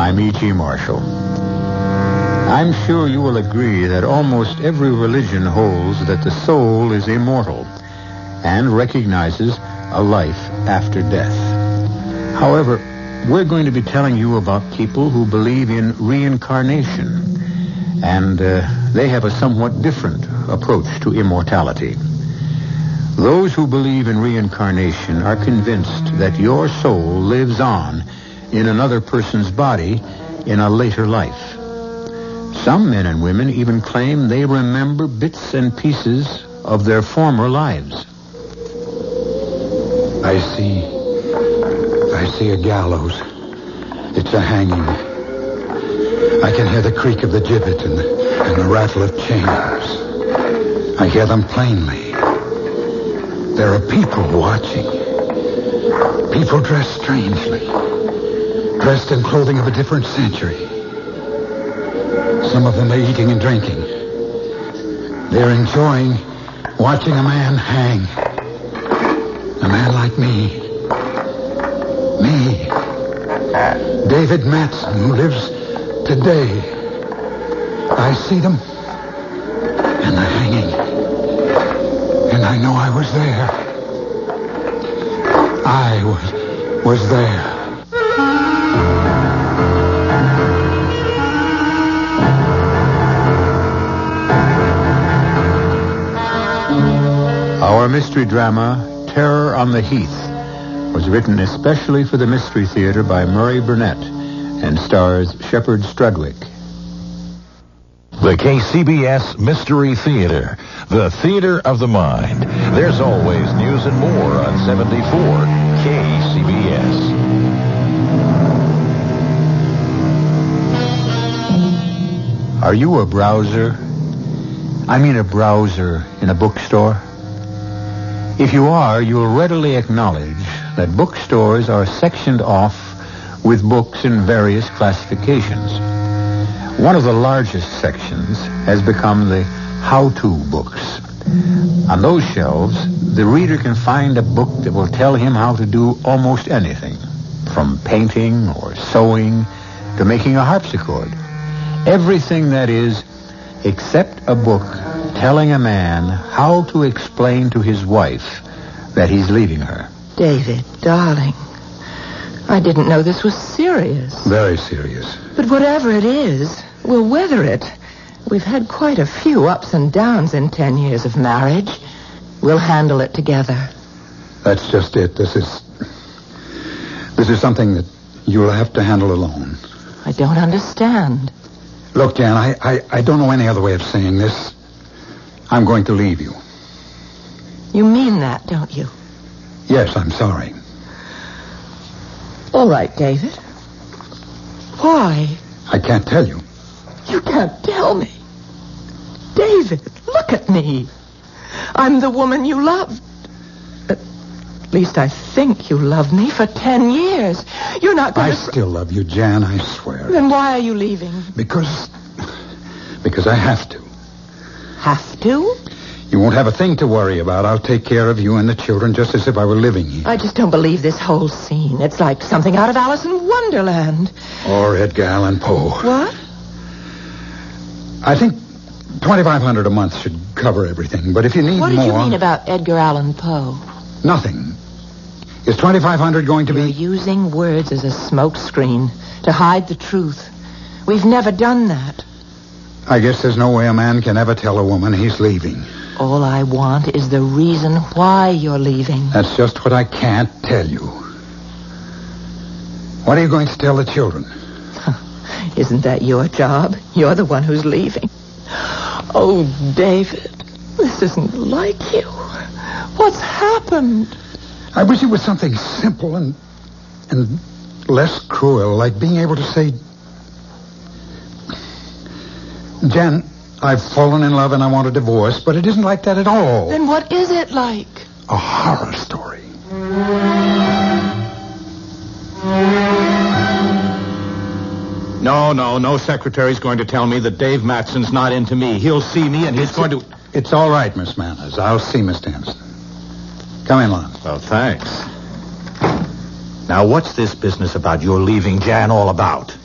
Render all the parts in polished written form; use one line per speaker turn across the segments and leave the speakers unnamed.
I'm E.G. Marshall. I'm sure you will agree that almost every religion holds that the soul is immortal and recognizes a life after death. However, we're going to be telling you about people who believe in reincarnation, and they have a somewhat different approach to immortality. Those who believe in reincarnation are convinced that your soul lives on in another person's body in a later life. Some men and women even claim they remember bits and pieces of their former lives.
I see a gallows. It's a hanging. I can hear the creak of the gibbet and the rattle of chains. I hear them plainly. There are people watching. People dressed strangely. Dressed in clothing of a different century. Some of them are eating and drinking. They're enjoying watching a man hang. A man like me. Me. David Matson, who lives today. I see them. And they're hanging. And I know I was there. I was there.
Our mystery drama, Terror on the Heath, was written especially for the Mystery Theater by Burnett and stars Shepperd Strudwick.
The KCBS Mystery Theater, the theater of the mind. There's always news and more on 74 KCBS.
Are you a browser? I mean a browser in a bookstore? If you are, you'll readily acknowledge that bookstores are sectioned off with books in various classifications. One of the largest sections has become the how-to books. On those shelves, the reader can find a book that will tell him how to do almost anything, from painting or sewing to making a harpsichord. Everything, that is, except a book telling a man how to explain to his wife that he's leaving her.
David, darling, I didn't know this was serious.
Very serious.
But whatever it is, we'll weather it. We've had quite a few ups and downs in 10 years of marriage. We'll handle it together.
That's just it. This is something that you'll have to handle alone.
I don't understand.
Look, Jan, I don't know any other way of saying this. I'm going to leave you.
You mean that, don't you?
Yes, I'm sorry.
All right, David. Why?
I can't tell you.
You can't tell me. David, look at me. I'm the woman you loved. At least I think you loved me for 10 years. You're not going to...
I still love you, Jan, I swear.
Then why are you leaving?
Because I have to.
Have to?
You won't have a thing to worry about. I'll take care of you and the children just as if I were living here.
I just don't believe this whole scene. It's like something out of Alice in Wonderland.
Or Edgar Allan Poe.
What?
I think $2,500 a month should cover everything. But if you need more...
What did you mean about Edgar Allan Poe?
Nothing. Is $2,500 going to be...
You're using words as a smokescreen to hide the truth. We've never done that.
I guess there's no way a man can ever tell a woman he's leaving.
All I want is the reason why you're leaving.
That's just what I can't tell you. What are you going to tell the children?
Isn't that your job? You're the one who's leaving. Oh, David, this isn't like you. What's happened?
I wish it was something simple and less cruel, like being able to say, Jan, I've fallen in love and I want a divorce, but it isn't like that at all.
Then what is it like?
A horror story.
No secretary's going to tell me that Dave Matson's not into me. He'll see me and he's going to...
It's all right, Miss Manners. I'll see Mr. Henderson. Come in, Lon.
Oh, thanks. Now, what's this business about your leaving Jan all about?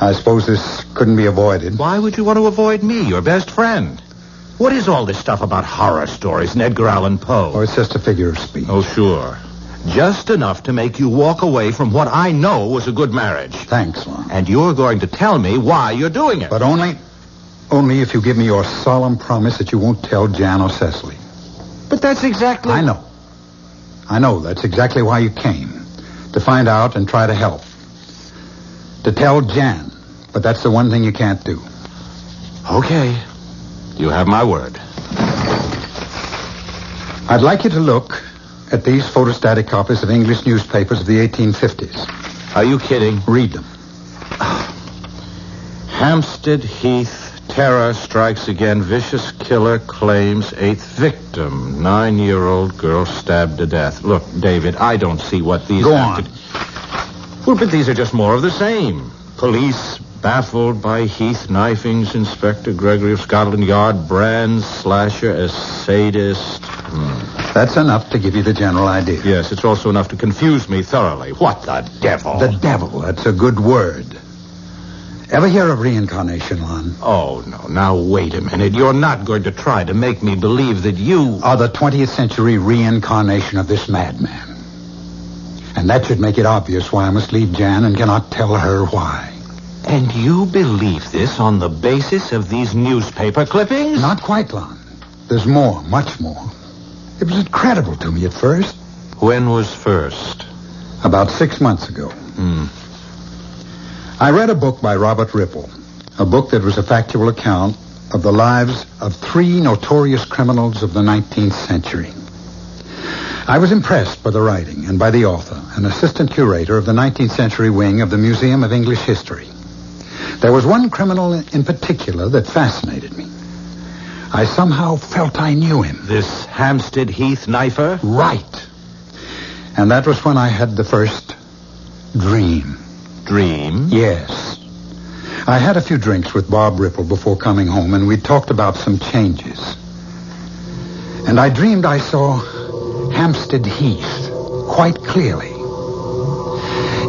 I suppose this couldn't be avoided.
Why would you want to avoid me, your best friend? What is all this stuff about horror stories and Edgar Allan Poe?
Oh, it's just a figure of speech.
Oh, sure. Just enough to make you walk away from what I know was a good marriage.
Thanks, Lon.
And you're going to tell me why you're doing it.
But only if you give me your solemn promise that you won't tell Jan or Cecily.
But that's exactly...
I know. That's exactly why you came. To find out and try to help. To tell Jan. But that's the one thing you can't do.
Okay. You have my word.
I'd like you to look at these photostatic copies of English newspapers of the 1850s.
Are you kidding?
Read them.
Hampstead Heath. Terror strikes again. Vicious killer claims 8th victim. 9-year-old girl stabbed to death. Look, David, I don't see what these...
Go on.
Well, but these are just more of the same. Police baffled by Heath knifings. Inspector Gregory of Scotland Yard brands slasher as sadist.
That's enough to give you the general idea.
Yes, it's also enough to confuse me thoroughly. What the devil?
The devil. That's a good word. Ever hear of reincarnation, Lon?
Oh, no. Now, wait a minute. You're not going to try to make me believe that you...
are the 20th century reincarnation of this madman. And that should make it obvious why I must leave Jan and cannot tell her why.
And you believe this on the basis of these newspaper clippings?
Not quite, Lon. There's more, much more. It was incredible to me at first.
When was first?
About 6 months ago. I read a book by Robert Ripple, a book that was a factual account of the lives of 3 notorious criminals of the 19th century. I was impressed by the writing and by the author, an assistant curator of the 19th century wing of the Museum of English History. There was one criminal in particular that fascinated me. I somehow felt I knew him.
This Hampstead Heath knifer?
Right. And that was when I had the first dream.
Dream?
Yes. I had a few drinks with Bob Ripple before coming home, and we talked about some changes. And I dreamed I saw Hampstead Heath quite clearly.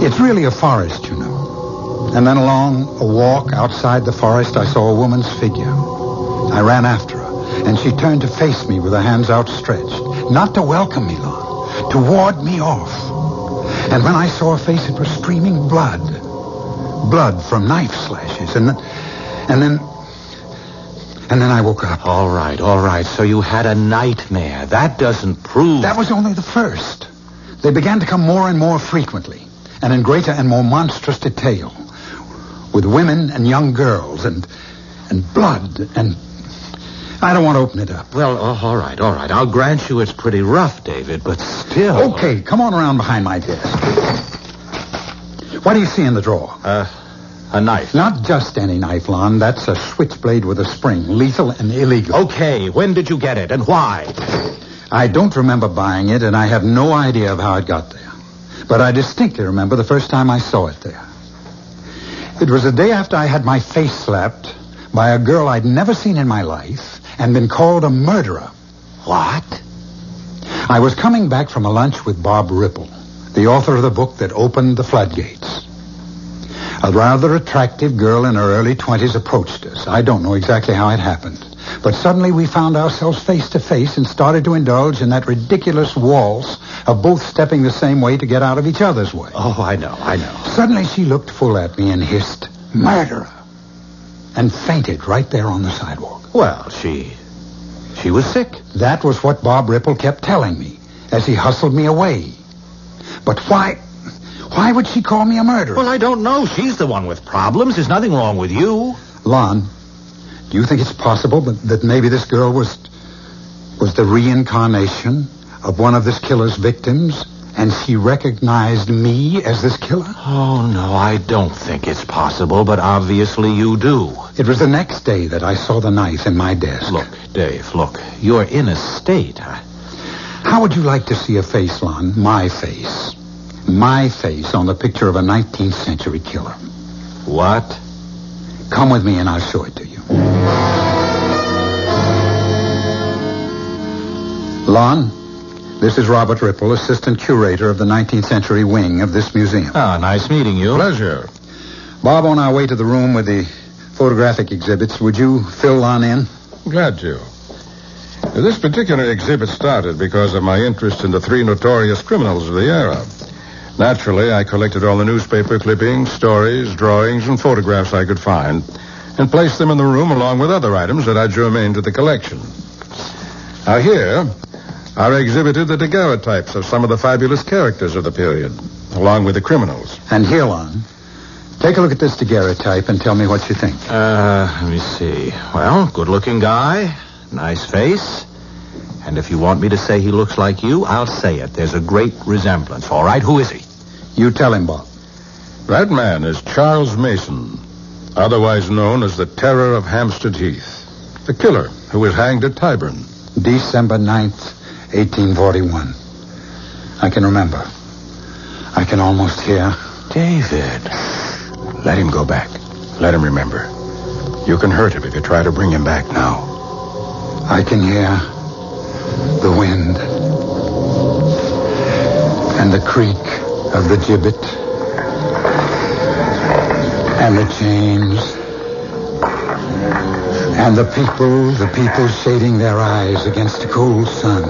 It's really a forest, you know. And then along a walk outside the forest, I saw a woman's figure. I ran after her, and she turned to face me with her hands outstretched. Not to welcome me, Lon, to ward me off. And when I saw her face, it was streaming blood. Blood from knife slashes. And then I woke up.
All right. So you had a nightmare. That doesn't prove...
That was only the first. They began to come more and more frequently, and in greater and more monstrous detail, with women and young girls, and blood, and... I don't want to open it up.
Well, all right. I'll grant you it's pretty rough, David, but still...
Okay, come on around behind my desk. What do you see in the drawer?
A knife.
Not just any knife, Lon. That's a switchblade with a spring, lethal and illegal.
Okay, when did you get it, and why?
I don't remember buying it, and I have no idea of how it got there. But I distinctly remember the first time I saw it there. It was the day after I had my face slapped by a girl I'd never seen in my life and been called a murderer.
What?
I was coming back from a lunch with Bob Ripple, the author of the book that opened the floodgates. A rather attractive girl in her early 20s approached us. I don't know exactly how it happened. But suddenly we found ourselves face to face and started to indulge in that ridiculous waltz of both stepping the same way to get out of each other's way.
Oh, I know.
Suddenly she looked full at me and hissed, "Murderer!" and fainted right there on the sidewalk.
Well, she was sick.
That was what Bob Ripple kept telling me as he hustled me away. But why would she call me a murderer?
Well, I don't know. She's the one with problems. There's nothing wrong with you.
Lon, do you think it's possible that maybe this girl was the reincarnation of one of this killer's victims, and she recognized me as this killer?
Oh, no, I don't think it's possible, but obviously you do.
It was the next day that I saw the knife in my desk.
Look, Dave, you're in a state.
How would you like to see a face, Lon? My face. My face on the picture of a 19th century killer.
What?
Come with me and I'll show it to you. Lon, this is Robert Ripple, assistant curator of the 19th century wing of this museum.
Ah, nice meeting you.
Pleasure.
Bob, on our way to the room with the photographic exhibits, would you fill on in?
Glad to. This particular exhibit started because of my interest in the three notorious criminals of the era. Naturally, I collected all the newspaper clippings, stories, drawings, and photographs I could find and placed them in the room along with other items that I germane to the collection. Now here are exhibited the daguerreotypes of some of the fabulous characters of the period, along with the criminals.
And here, Lon, take a look at this daguerreotype and tell me what you think.
Let me see. Well, good-looking guy, nice face. And if you want me to say he looks like you, I'll say it. There's a great resemblance. All right, who is he?
You tell him, Bob.
That man is Charles Mason, otherwise known as the Terror of Hampstead Heath, the killer who was hanged at Tyburn.
December 9th, 1841. I can remember. I can almost hear.
David, let him go back. Let him remember. You can hurt him if you try to bring him back now.
I can hear the wind and the creak of the gibbet and the chains and the people shading their eyes against the cold sun,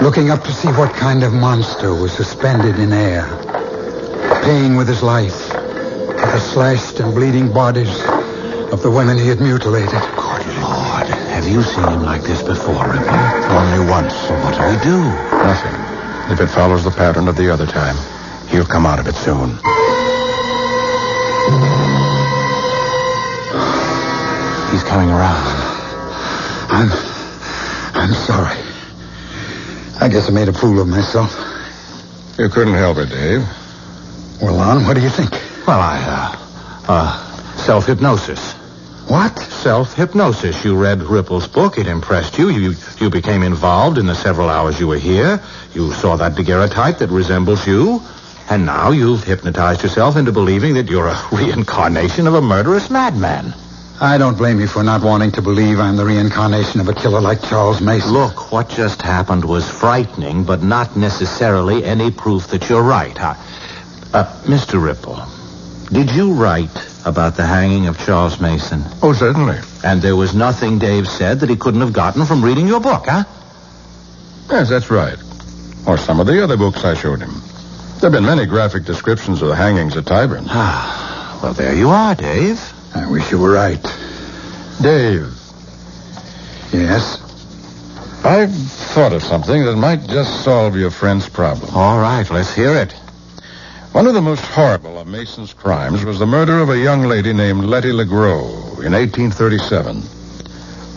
looking up to see what kind of monster was suspended in air, paying with his life for the slashed and bleeding bodies of the women he had mutilated.
Good Lord. Have you seen him like this before, Ripple? Only once. So what do we do?
Nothing. If it follows the pattern of the other time, he'll come out of it soon.
He's coming around.
I'm sorry. I guess I made a fool of myself.
You couldn't help it, Dave.
Well, Lon, what do you think?
Well, self-hypnosis.
What?
Self-hypnosis. You read Ripple's book. It impressed you. You became involved in the several hours you were here. You saw that daguerreotype that resembles you. And now you've hypnotized yourself into believing that you're a reincarnation of a murderous madman.
I don't blame you for not wanting to believe I'm the reincarnation of a killer like Charles Mason.
Look, what just happened was frightening, but not necessarily any proof that you're right. Mr. Ripple, did you write about the hanging of Charles Mason?
Oh, certainly.
And there was nothing Dave said that he couldn't have gotten from reading your book, huh?
Yes, that's right. Or some of the other books I showed him. There have been many graphic descriptions of the hangings at Tyburn.
Well, there you are, Dave.
I wish you were right.
Dave.
Yes?
I've thought of something that might just solve your friend's problem.
All right, let's hear it.
One of the most horrible of Mason's crimes was the murder of a young lady named Letty LeGros in 1837.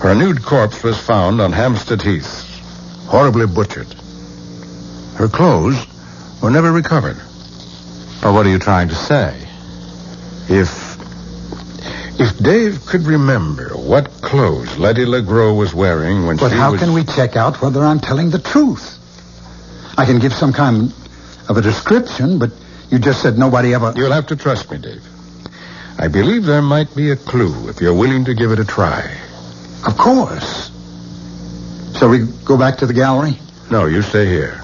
Her nude corpse was found on Hampstead Heath, horribly butchered. Her clothes were never recovered.
Well, what are you trying to say?
If Dave could remember what clothes Letty LeGros was wearing when
But how can we check out whether I'm telling the truth? I can give some kind of a description, but you just said nobody ever...
You'll have to trust me, Dave. I believe there might be a clue if you're willing to give it a try.
Of course. Shall we go back to the gallery?
No, you stay here.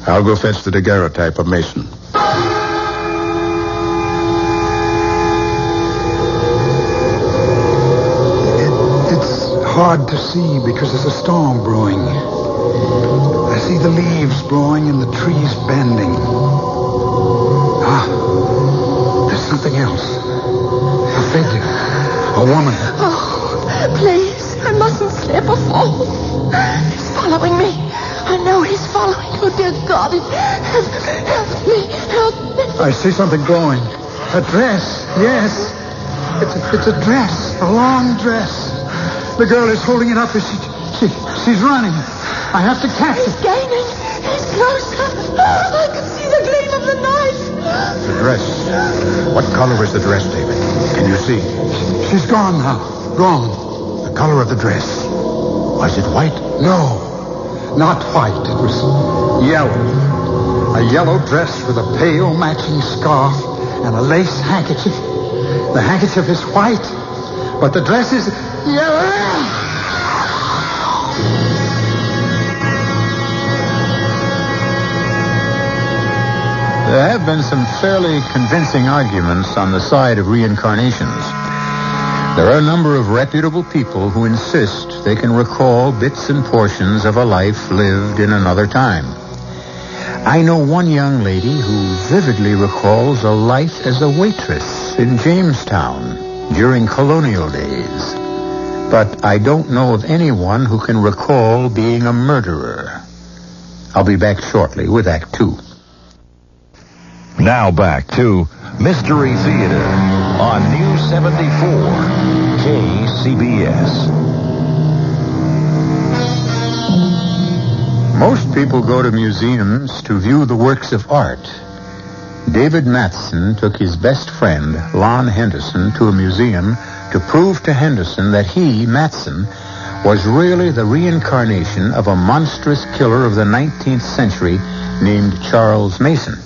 I'll go fetch the daguerreotype of Mason.
Hard to see because there's a storm brewing. I see the leaves blowing and the trees bending. There's something else. A figure. A woman.
Oh, please, I mustn't slip or fall. He's following me. I know he's following. Oh, dear God, help me, help me.
I see something glowing. A dress, yes. It's a dress, a long dress. The girl is holding it up as she's running. I have to catch
He's
it.
gaining. He's closer. I can see the gleam of the knife.
The dress. What color is the dress, David? Can you see?
She's gone now. Gone.
The color of the dress. Was it white?
No, not white. It was yellow. A yellow dress with a pale matching scarf and a lace handkerchief. The handkerchief is white, but the dress is yellow.
There have
been some fairly convincing arguments on the side of reincarnations. There are a number of reputable people who insist they can recall bits and portions of a life lived in another time. I know one young lady who vividly recalls a life as a waitress in Jamestown during colonial days. But I don't know of anyone who can recall being a murderer. I'll be back shortly with Act 2.
Now back to Mystery Theater on News 74, KCBS.
Most people go to museums to view the works of art. David Matson took his best friend, Lon Henderson, to a museum to prove to Henderson that he, Matson, was really the reincarnation of a monstrous killer of the 19th century named Charles Mason.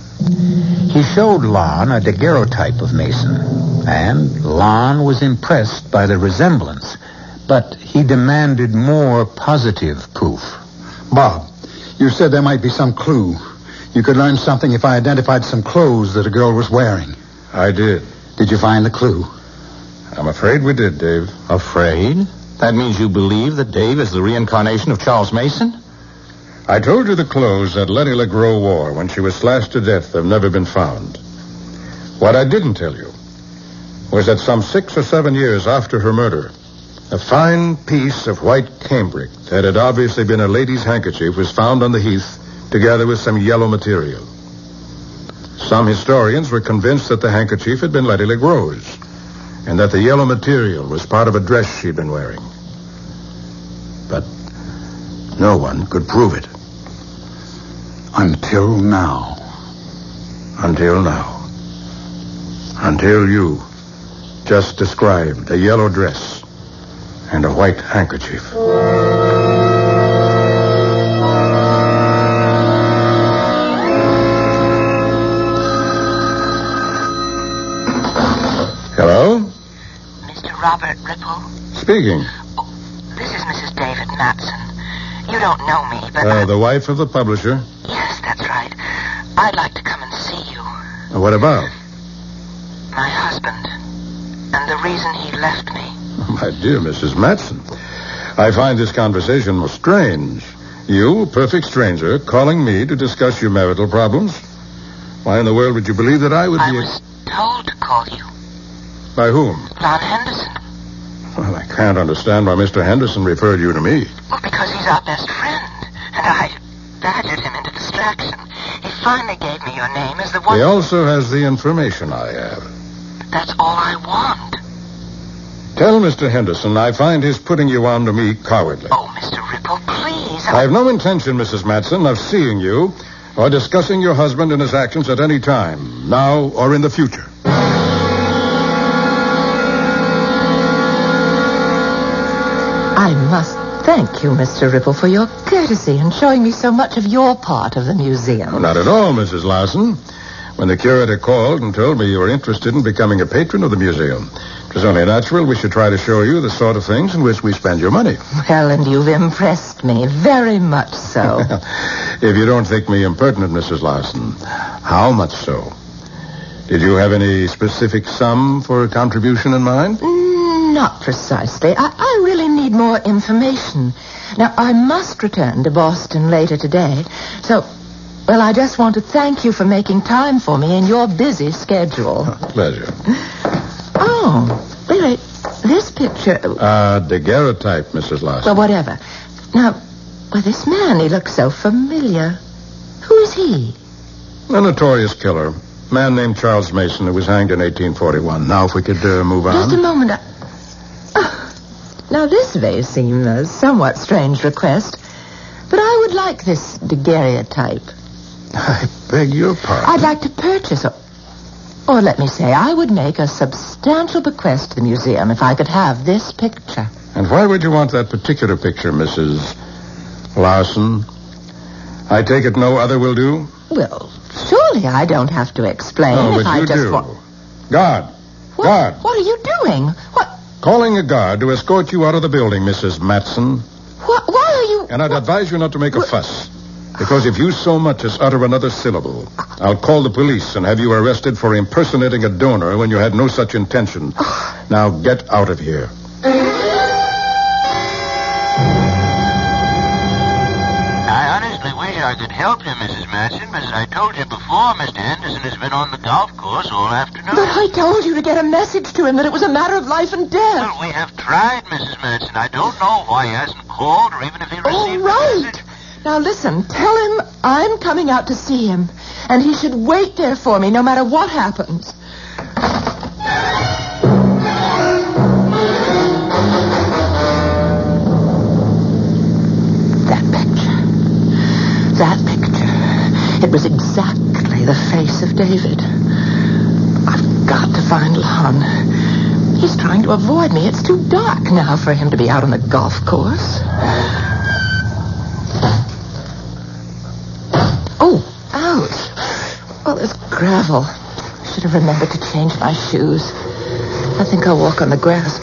He showed Lon a daguerreotype of Mason, and Lon was impressed by the resemblance, but he demanded more positive proof.
Bob, you said there might be some clue. You could learn something if I identified some clothes that a girl was wearing.
I did.
Did you find the clue?
I'm afraid we did, Dave.
Afraid? That means you believe that Dave is the reincarnation of Charles Mason?
I told you the clothes that Letty LeGros wore when she was slashed to death have never been found. What I didn't tell you was that some 6 or 7 years after her murder, a fine piece of white cambric that had obviously been a lady's handkerchief was found on the Heath together with some yellow material. Some historians were convinced that the handkerchief had been Letty LeGros and that the yellow material was part of a dress she'd been wearing. But no one could prove it.
Until now.
Until now. Until you just described a yellow dress and a white handkerchief. Hello?
Mr. Robert Ripple?
Speaking.
Oh, this is Mrs. David Matson. You don't know me, but...
The wife of the publisher.
Yes, that's right. I'd like to come and see you.
What about?
My husband. And the reason he left me.
My dear Mrs. Matson, I find this conversation most strange. You, a perfect stranger, calling me to discuss your marital problems? Why in the world would you believe that I would be...
I was told to call you.
By whom?
Lon Henderson.
Well, I can't understand why Mr. Henderson referred you to me.
Well, because he's our best friend. And I badgered him into distraction. He finally gave me your name as the one...
He also has the information I have.
But that's all I want.
Tell Mr. Henderson I find his putting you on to me cowardly.
Oh, Mr. Ripple, please.
I have no intention, Mrs. Matson, of seeing you or discussing your husband and his actions at any time, now or in the future.
I must thank you, Mr. Ripple, for your courtesy in showing me so much of your part of the museum.
Oh, not at all, Mrs. Larson. When the curator called and told me you were interested in becoming a patron of the museum, it was only natural we should try to show you the sort of things in which we spend your money.
Well, and you've impressed me, very much so.
If you don't think me impertinent, Mrs. Larson, how much so? Did you have any specific sum for a contribution in mind?
Not precisely. I really need more information. Now, I must return to Boston later today. So, well, I just want to thank you for making time for me in your busy schedule.
Pleasure.
Oh, wait. This picture...
daguerreotype, Mrs. Larson.
Well, whatever. Now, well, this man, he looks so familiar. Who is he?
A notorious killer. A man named Charles Mason who was hanged in 1841. Now, if we could move on.
Just a moment. Now, this may seem a somewhat strange request, but I would like this daguerreotype.
I beg your pardon.
I'd like to purchase or let me say, I would make a substantial bequest to the museum if I could have this picture.
And why would you want that particular picture, Mrs. Larson? I take it no other will do?
Well, surely I don't have to explain.
Oh,
if
but
I
you
just
do.
Want...
Guard.
What?
Guard.
What are you doing? What?
Calling a guard to escort you out of the building, Mrs. Matson.
Why are you...
And I'd advise you not to make a fuss. Because if you so much as utter another syllable, I'll call the police and have you arrested for impersonating a donor when you had no such intention. Now get out of here.
I honestly wish I could help you, Mrs. Matson, but as I told you before, Mr. Henderson has been on the golf course all afternoon.
But I told you to get a message to him that it was a matter of life and death.
Well, we have tried, Mrs. Matson. I don't know why he hasn't called or even if he received
All
the
right.
message.
Now listen, tell him I'm coming out to see him, and he should wait there for me no matter what happens. That picture. It was exactly the face of David. I've got to find Lon. He's trying to avoid me. It's too dark now for him to be out on the golf course. Oh, ouch. Well, there's gravel. Should have remembered to change my shoes. I think I'll walk on the grass.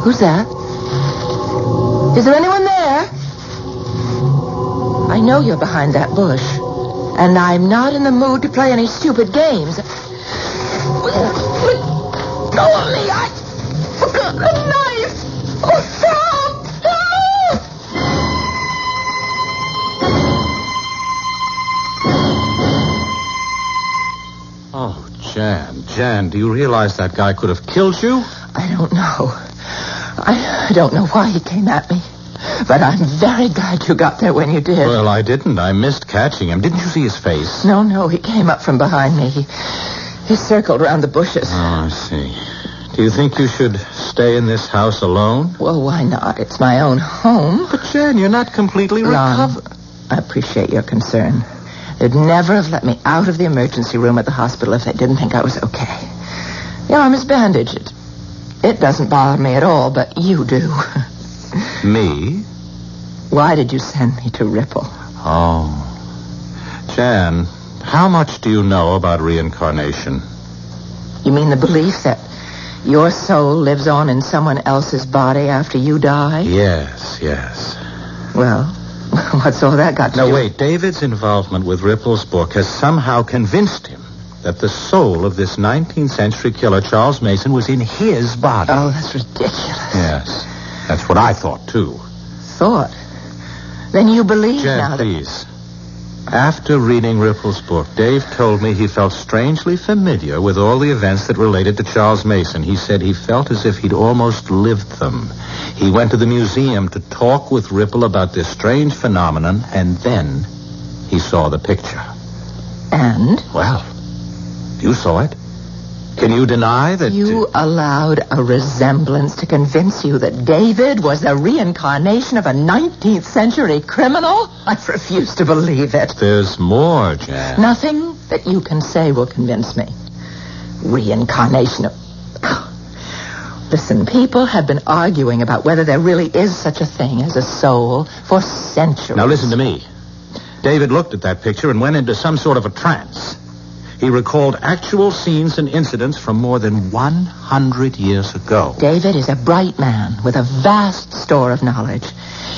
Who's that? Is there anyone there? I know you're behind that bush. And I'm not in the mood to play any stupid games. Let go of me! I forgot a knife! Oh, help! Help!
Oh, Jan, do you realize that guy could have killed you?
I don't know. I don't know why he came at me. But I'm very glad you got there when you did.
Well, I didn't. I missed catching him. Didn't you see his face?
No, he came up from behind me. He circled around the bushes.
Oh, I see. Do you think you should stay in this house alone?
Well, why not? It's my own home.
But, Jan, you're not completely recovered.
I appreciate your concern. They'd never have let me out of the emergency room at the hospital if they didn't think I was okay. The arm is bandaged. It doesn't bother me at all, but you do.
Me?
Why did you send me to Ripple?
Oh. Jan, how much do you know about reincarnation?
You mean the belief that your soul lives on in someone else's body after you die?
Yes.
Well, what's all that got to do?
Now, wait. David's involvement with Ripple's book has somehow convinced him that the soul of this 19th century killer, Charles Mason, was in his body.
Oh, that's ridiculous.
Yes. That's what I thought, too.
Thought? Then you believe
Jan,
now that...
please. After reading Ripple's book, Dave told me he felt strangely familiar with all the events that related to Charles Mason. He said he felt as if he'd almost lived them. He went to the museum to talk with Ripple about this strange phenomenon, and then he saw the picture.
And?
Well, you saw it. Can you deny that...
You allowed a resemblance to convince you that David was the reincarnation of a 19th century criminal? I refuse to believe it.
There's more, Jan.
Nothing that you can say will convince me. Reincarnation of... Listen, people have been arguing about whether there really is such a thing as a soul for centuries.
Now listen to me. David looked at that picture and went into some sort of a trance. He recalled actual scenes and incidents from more than 100 years ago.
David is a bright man with a vast store of knowledge.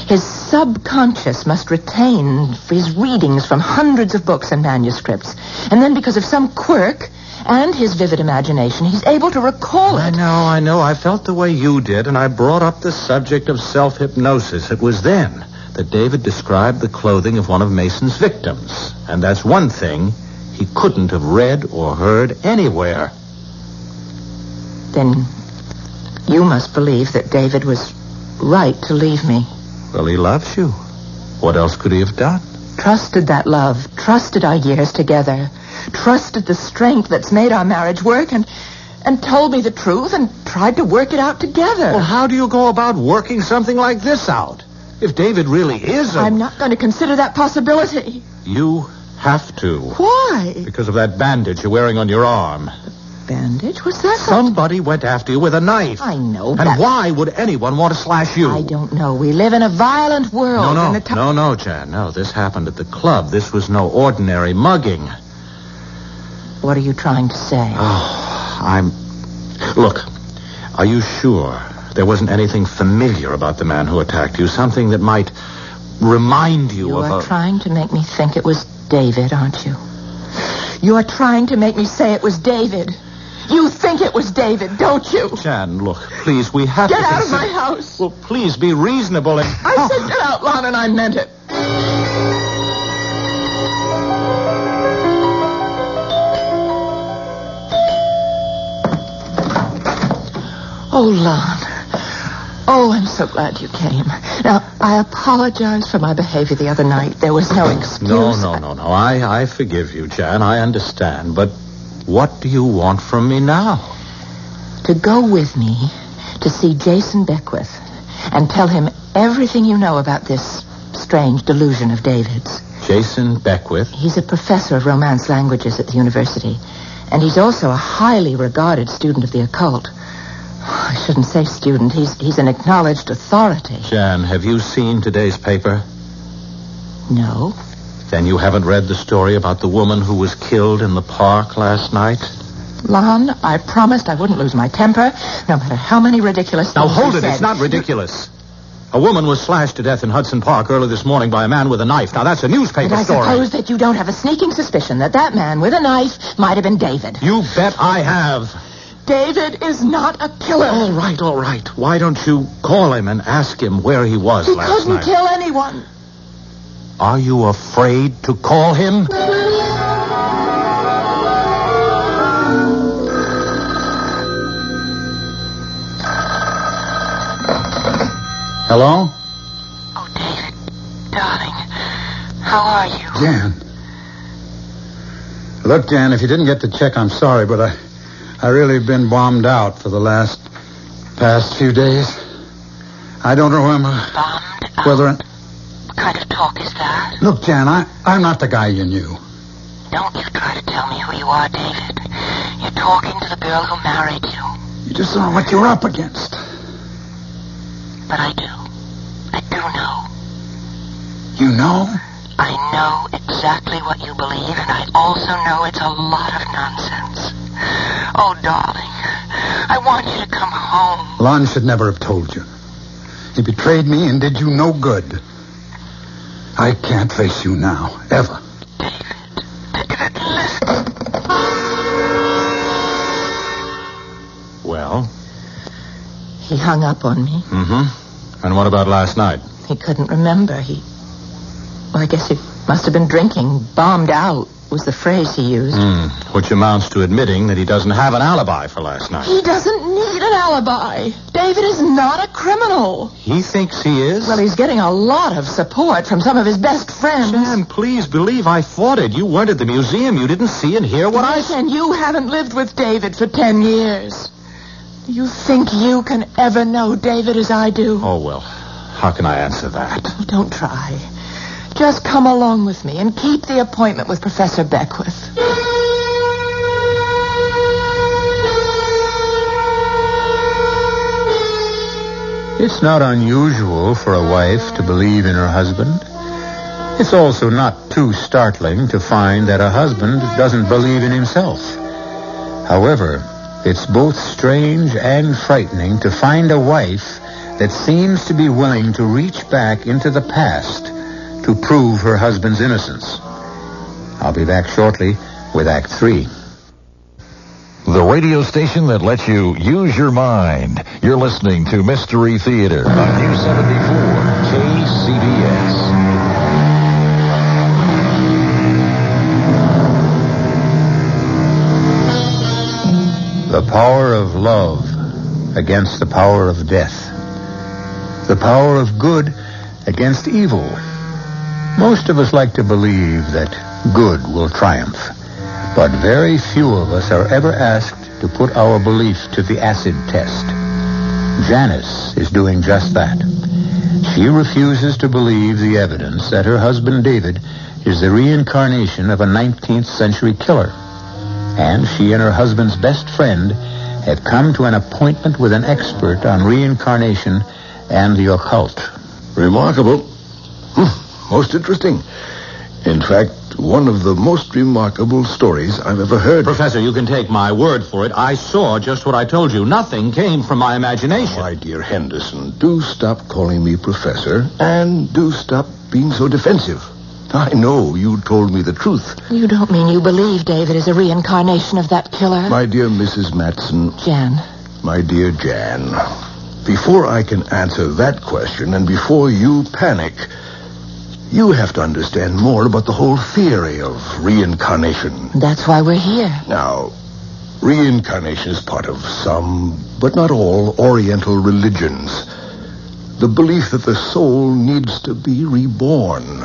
His subconscious must retain his readings from hundreds of books and manuscripts. And then because of some quirk and his vivid imagination, he's able to recall it.
I know. I felt the way you did, and I brought up the subject of self-hypnosis. It was then that David described the clothing of one of Mason's victims. And that's one thing he couldn't have read or heard anywhere.
Then you must believe that David was right to leave me.
Well, he loves you. What else could he have done?
Trusted that love, trusted our years together, trusted the strength that's made our marriage work, and told me the truth and tried to work it out together.
Well, how do you go about working something like this out? If David really is
I'm not going to consider that possibility.
You have to.
Why?
Because of that bandage you're wearing on your arm.
Bandage? What's that?
Somebody went after you with a knife.
I know.
And why would anyone want to slash you?
I don't know. We live in a violent world.
No, Jan. No, this happened at the club. This was no ordinary mugging.
What are you trying to say?
Look, are you sure there wasn't anything familiar about the man who attacked you? Something that might remind you of
You are
a...
trying to make me think it was David, aren't you? You are trying to make me say it was David. You think it was David, don't you?
Jan, look, please, we have
Get
to...
out of my house.
Well, please be reasonable and...
I said get out, Lon, and I meant it. Oh, Lon. Oh, I'm so glad you came. Now, I apologize for my behavior the other night. There was no excuse.
No. I forgive you, Jan. I understand. But what do you want from me now?
To go with me to see Jason Beckwith and tell him everything you know about this strange delusion of David's.
Jason Beckwith?
He's a professor of Romance languages at the university. And he's also a highly regarded student of the occult. I shouldn't say student. He's an acknowledged authority.
Jan, have you seen today's paper?
No.
Then you haven't read the story about the woman who was killed in the park last night?
Lon, I promised I wouldn't lose my temper, no matter how many ridiculous
Now
things
hold
you
it.
said.
It's not ridiculous. A woman was slashed to death in Hudson Park early this morning by a man with a knife. Now that's a newspaper
And I
story.
suppose that you don't have a sneaking suspicion that man with a knife might have been David.
You bet I have.
David is not a killer.
All right. Why don't you call him and ask him where he was
He
last
couldn't
night?
kill anyone.
Are you afraid to call him?
Hello?
Oh, David, darling, how are you?
Jan. Look, Jan, if you didn't get the check, I'm sorry, but I really been bombed out for the past few days. I don't remember
Bombed out?
whether...
What kind of talk is that?
Look, Jan, I'm not the guy you knew.
Don't you try to tell me who you are, David. You're talking to the girl who married you.
You just don't know what you're up against.
But I do. I do know.
You know?
I know exactly what you believe, and I also know it's a lot of nonsense. Oh, darling, I want you to come home.
Lon should never have told you. He betrayed me and did you no good. I can't face you now, ever.
David, listen.
Well?
He hung up on me.
Mm-hmm. And what about last night?
He couldn't remember. Well, I guess he must have been drinking. Bombed out was the phrase he used.
Which amounts to admitting that he doesn't have an alibi for last night.
He doesn't need an alibi. David is not a criminal.
He thinks he is?
Well, he's getting a lot of support from some of his best friends.
Jan, please believe I fought it. You weren't at the museum. You didn't see and hear what I said.
And you haven't lived with David for 10 years. Do you think you can ever know David as I do?
Oh, well, how can I answer that?
Well, don't try. Just come along with me and keep the appointment with Professor Beckwith.
It's not unusual for a wife to believe in her husband. It's also not too startling to find that a husband doesn't believe in himself. However, it's both strange and frightening to find a wife that seems to be willing to reach back into the past to prove her husband's innocence. I'll be back shortly with Act 3.
The radio station that lets you use your mind. You're listening to Mystery Theater on News 74 KCBS.
The power of love against the power of death. The power of good against evil. Most of us like to believe that good will triumph, but very few of us are ever asked to put our belief to the acid test. Janice is doing just that. She refuses to believe the evidence that her husband David is the reincarnation of a 19th century killer. And she and her husband's best friend have come to an appointment with an expert on reincarnation and the occult.
Remarkable. Most interesting. In fact, one of the most remarkable stories I've ever heard.
Professor, you can take my word for it. I saw just what I told you. Nothing came from my imagination.
My dear Henderson, do stop calling me Professor, and do stop being so defensive. I know you told me the truth.
You don't mean you believe David is a reincarnation of that killer?
My dear Mrs. Matson.
Jan.
My dear Jan, before I can answer that question, and before you panic, you have to understand more about the whole theory of reincarnation.
That's why we're here.
Now, reincarnation is part of some, but not all, Oriental religions. The belief that the soul needs to be reborn.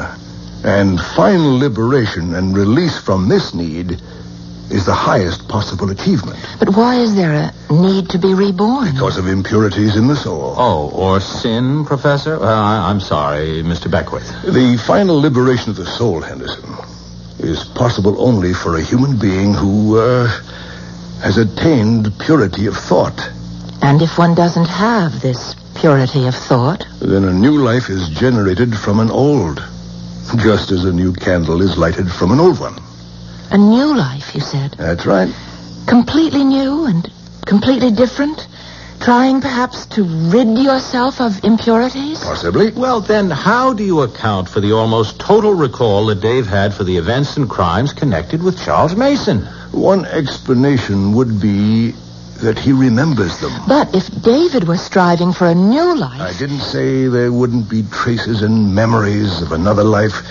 And final liberation and release from this need is the highest possible achievement.
But why is there a need to be reborn?
Because of impurities in the soul.
Oh, or sin, Professor? I'm sorry, Mr. Beckwith.
The final liberation of the soul, Henderson, is possible only for a human being who has attained purity of thought.
And if one doesn't have this purity of thought?
Then a new life is generated from an old, just as a new candle is lighted from an old one.
A new life, you said?
That's right.
Completely new and completely different? Trying perhaps to rid yourself of impurities?
Possibly.
Well, then, how do you account for the almost total recall that Dave had for the events and crimes connected with Charles Mason?
One explanation would be that he remembers them.
But if David were striving for a new life...
I didn't say there wouldn't be traces and memories of another life.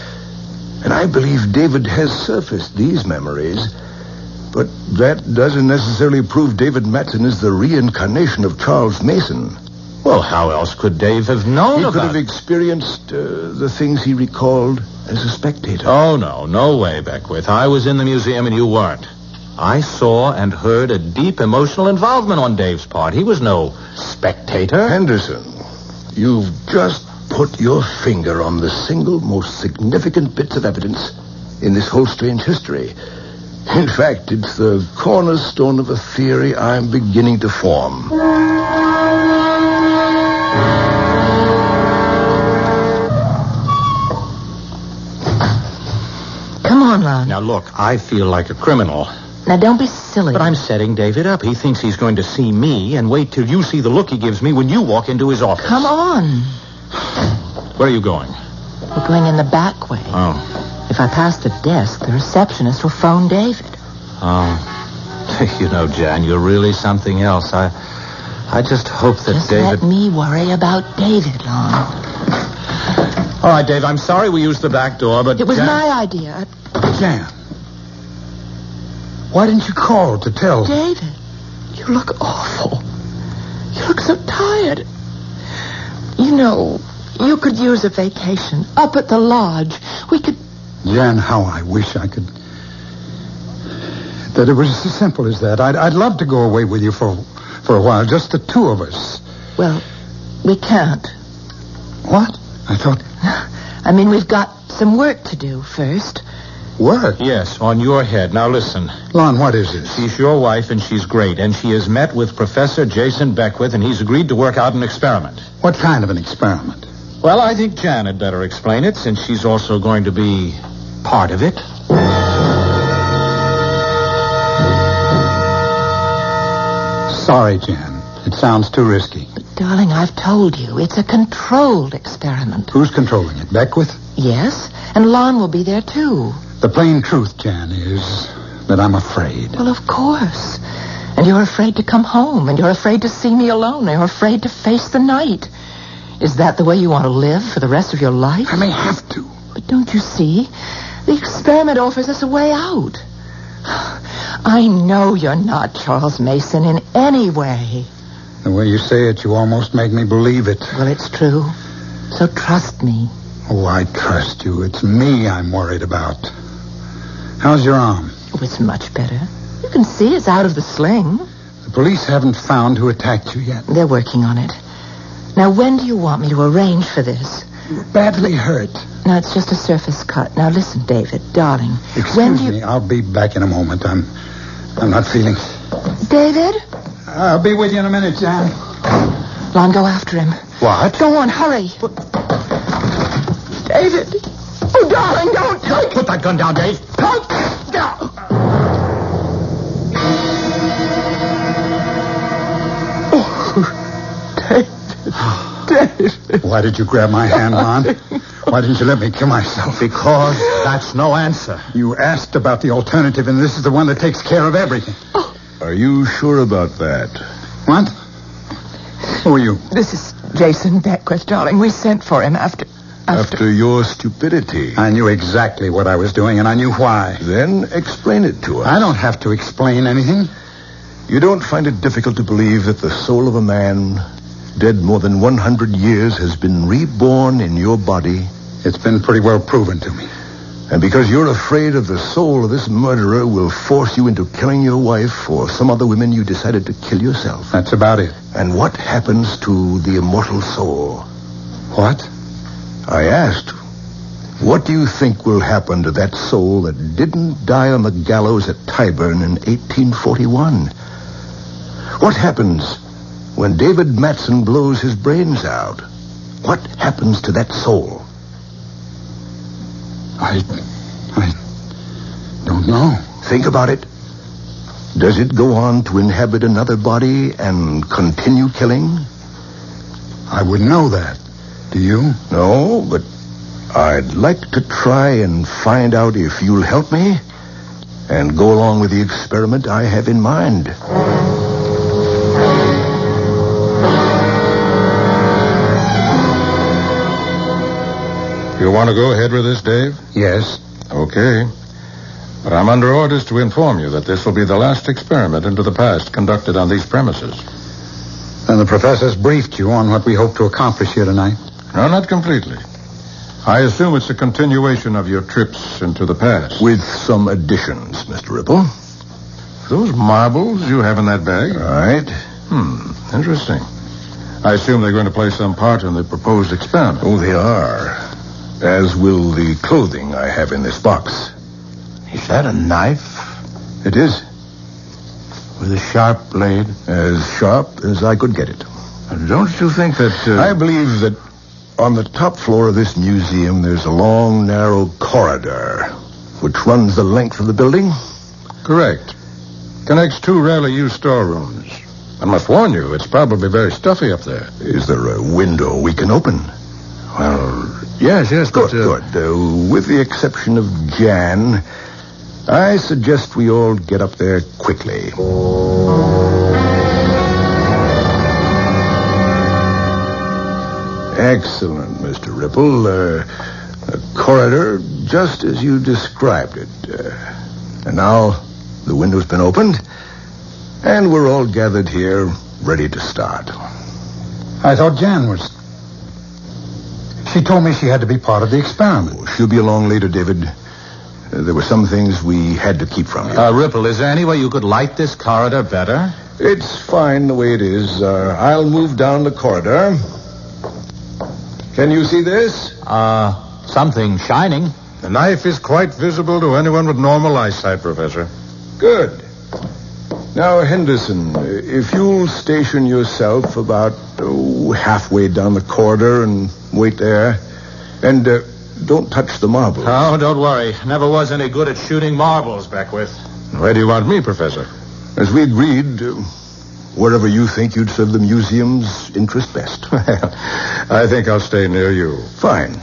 And I believe David has surfaced these memories. But that doesn't necessarily prove David Matson is the reincarnation of Charles Mason.
Well, how else could Dave have known
He
about
could have experienced the things he recalled as a spectator.
Oh, no way, Beckwith. I was in the museum and you weren't. I saw and heard a deep emotional involvement on Dave's part. He was no spectator.
Henderson, you've just put your finger on the single most significant bits of evidence in this whole strange history. In fact, it's the cornerstone of a theory I'm beginning to form.
Come on, Lon.
Now, look, I feel like a criminal.
Now, don't be silly.
But I'm setting David up. He thinks he's going to see me, and wait till you see the look he gives me when you walk into his office.
Come on.
Where are you going?
We're going in the back way.
Oh.
If I pass the desk, the receptionist will phone David.
Oh. You know, Jan, you're really something else. I just hope that
Just
David...
let me worry about David, Lon.
All right, Dave, I'm sorry we used the back door, but...
It was
Jan...
my idea.
Jan, why didn't you call to tell?
David, you look awful. You look so tired. You know, you could use a vacation up at the lodge. We could...
Jan, how I wish I could... That it was as simple as that. I'd love to go away with you for a while, just the two of us.
Well, we can't.
What? I thought...
I mean, we've got some work to do first.
Work?
Yes, on your head. Now, listen.
Lon, what is this?
She's your wife, and she's great, and she has met with Professor Jason Beckwith, and he's agreed to work out an experiment.
What kind of an experiment?
Well, I think Jan had better explain it, since she's also going to be part of it.
Sorry, Jan. It sounds too risky.
But, darling, I've told you, it's a controlled experiment.
Who's controlling it? Beckwith?
Yes, and Lon will be there, too.
The plain truth, Jan, is that I'm afraid.
Well, of course. And you're afraid to come home, and you're afraid to see me alone, and you're afraid to face the night. Is that the way you want to live for the rest of your life?
I may have to.
But don't you see? The experiment offers us a way out. I know you're not Charles Mason in any way.
The way you say it, you almost make me believe it.
Well, it's true. So trust me.
Oh, I trust you. It's me I'm worried about. How's your arm?
Oh, it's much better. You can see it's out of the sling.
The police haven't found who attacked you yet.
They're working on it. Now, when do you want me to arrange for this?
You're badly hurt.
No, it's just a surface cut. Now, listen, David, darling.
Excuse me. I'll be back in a moment. I'm not feeling...
David?
I'll be with you in a minute, Jan.
Lon, go after him.
What?
Go on, hurry. David. Oh, darling, don't touch me.
Put that gun down, Dave.
David.
Why did you grab my hand, Ron? Why didn't you let me kill myself?
Because that's no answer.
You asked about the alternative, and this is the one that takes care of everything.
Are you sure about that?
What? Who are you?
This is Jason Beckwith, darling. We sent for him after...
After your stupidity.
I knew exactly what I was doing, and I knew why.
Then explain it to us.
I don't have to explain anything.
You don't find it difficult to believe that the soul of a man dead more than 100 years has been reborn in your body?
It's been pretty well proven to me.
And because you're afraid of the soul of this murderer will force you into killing your wife or some other women, you decided to kill yourself.
That's about it.
And what happens to the immortal soul?
What?
I asked, what do you think will happen to that soul that didn't die on the gallows at Tyburn in 1841? What happens when David Matson blows his brains out? What happens to that soul?
I don't know.
Think about it. Does it go on to inhabit another body and continue killing?
I wouldn't know that. Do you?
No, but I'd like to try and find out if you'll help me and go along with the experiment I have in mind.
You want to go ahead with this, Dave?
Yes.
Okay. But I'm under orders to inform you that this will be the last experiment into the past conducted on these premises.
And the professor's briefed you on what we hope to accomplish here tonight?
No, not completely. I assume it's a continuation of your trips into the past.
With some additions, Mr. Ripple.
Those marbles you have in that bag?
Right.
Interesting. I assume they're going to play some part in the proposed experiment.
Oh, they are. As will the clothing I have in this box.
Is that a knife?
It is.
With a sharp blade?
As sharp as I could get it.
Don't you think that...
I believe that on the top floor of this museum, there's a long, narrow corridor which runs the length of the building.
Correct. Connects two rarely used storerooms. I must warn you, it's probably very stuffy up there.
Is there a window we can open?
Well, yes, but...
Good. With the exception of Jan, I suggest we all get up there quickly. Excellent, Mr. Ripple. A corridor just as you described it. And now the window's been opened, and we're all gathered here ready to start.
I thought Jan was... She told me she had to be part of the experiment.
She'll be along later, David. There were some things we had to keep from you.
Ripple, is there any way you could light this corridor better?
It's fine the way it is. I'll move down the corridor. Can you see this?
Something shining.
The knife is quite visible to anyone with normal eyesight, Professor.
Good. Now, Henderson, if you'll station yourself about halfway down the corridor and wait there. And don't touch the marbles.
Oh, don't worry. Never was any good at shooting marbles, Beckwith.
Where do you want me, Professor?
As we agreed, wherever you think you'd serve the museum's interest best.
I think I'll stay near you.
Fine.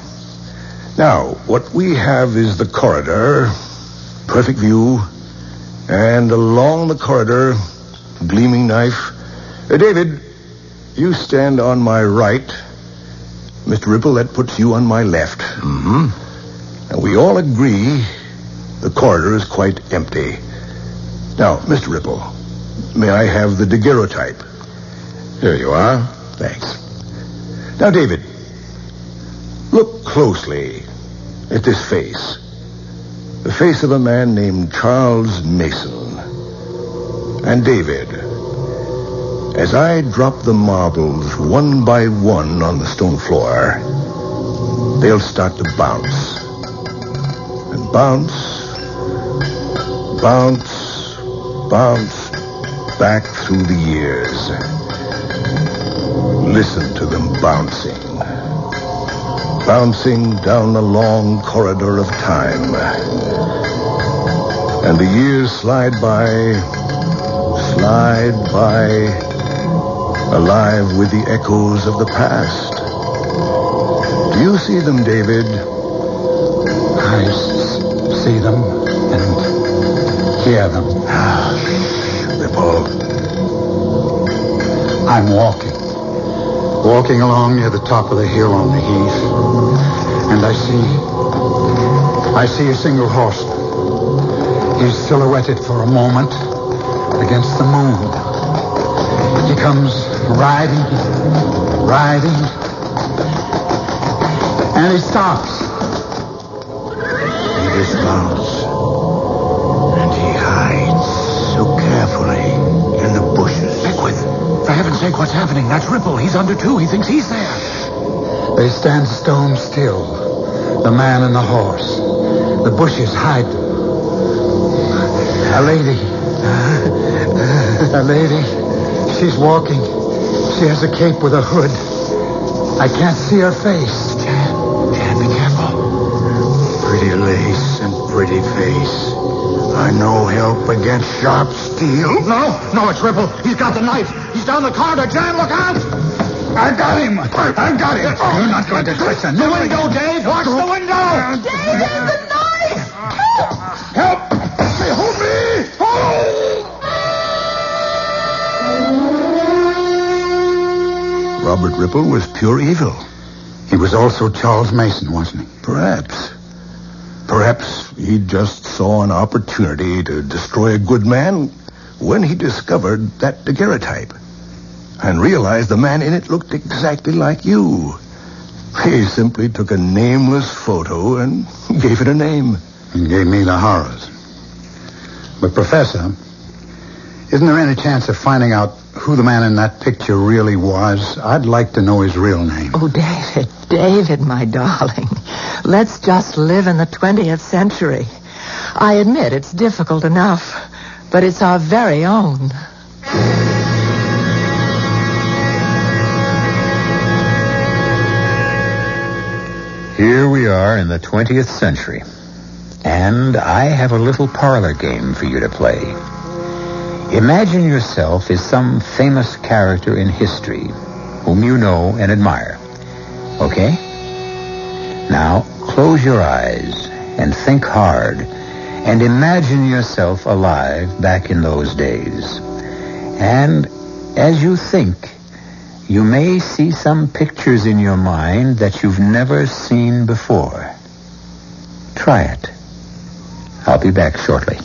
Now, what we have is the corridor, perfect view, and along the corridor, gleaming knife. David, you stand on my right. Mr. Ripple, that puts you on my left.
Mm-hmm.
And we all agree the corridor is quite empty. Now, Mr. Ripple, may I have the daguerreotype?
Here you are.
Thanks. Now, David, look closely at this face. The face of a man named Charles Mason. And David, as I drop the marbles one by one on the stone floor, they'll start to bounce. And bounce, bounce, bounce back through the years. Listen to them bouncing. bouncing down the long corridor of time. And the years slide by, alive with the echoes of the past. Do you see them, David?
I see them and hear them.
Ripple.
I'm walking along near the top of the hill on the heath, and I see a single horseman. He's silhouetted for a moment against the moon. He comes riding, and he stops.
He dismounts, and he hides so carefully in the bushes.
Beckwith, for heaven's sake, what's happening? That's Ripple. He's under two. He thinks he's there.
They stand stone still, the man and the horse. The bushes hide them. A lady. She's walking. She has a cape with a hood. I can't see her face.
Jan, be careful.
Pretty lace and pretty face are no help against sharp steel.
No, it's Ripple. He's got the knife. He's down the corridor. Jan, look out!
I got him. You're not going to touch him.
The window, Dave. Watch the window.
Dave, the knife!
Help! Hold me! Robert Ripple was pure evil.
He was also Charles Mason, wasn't he?
Perhaps he just saw an opportunity to destroy a good man when he discovered that daguerreotype and realized the man in it looked exactly like you. He simply took a nameless photo and gave it a name.
And gave me the horrors. But, Professor, isn't there any chance of finding out who the man in that picture really was? I'd like to know his real name.
Oh, David, my darling. Let's just live in the 20th century. I admit it's difficult enough, but it's our very own.
Here we are in the 20th century, and I have a little parlor game for you to play. Imagine yourself as some famous character in history whom you know and admire. Okay? Now, close your eyes and think hard and imagine yourself alive back in those days. And as you think, you may see some pictures in your mind that you've never seen before. Try it. I'll be back shortly.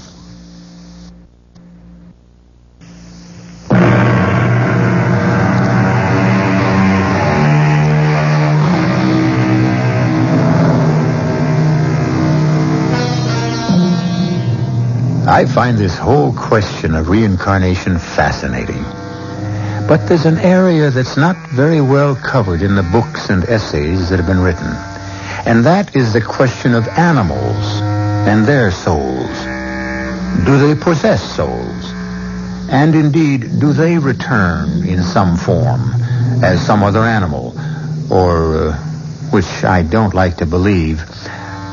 I find this whole question of reincarnation fascinating. But there's an area that's not very well covered in the books and essays that have been written. And that is the question of animals and their souls. Do they possess souls? And indeed, do they return in some form as some other animal? Or, which I don't like to believe,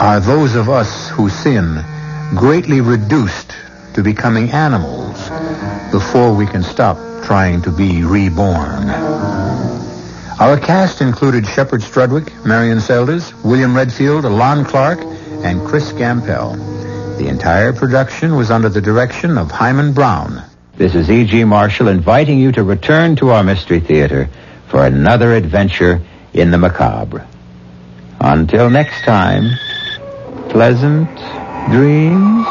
are those of us who sin greatly reduced to becoming animals before we can stop trying to be reborn? Our cast included Shepperd Strudwick, Marian Seldes, William Redfield, Lon Clark, and Chris Gampel. The entire production was under the direction of Hyman Brown. This is E.G. Marshall inviting you to return to our Mystery Theater for another adventure in the macabre. Until next time, pleasant dreams.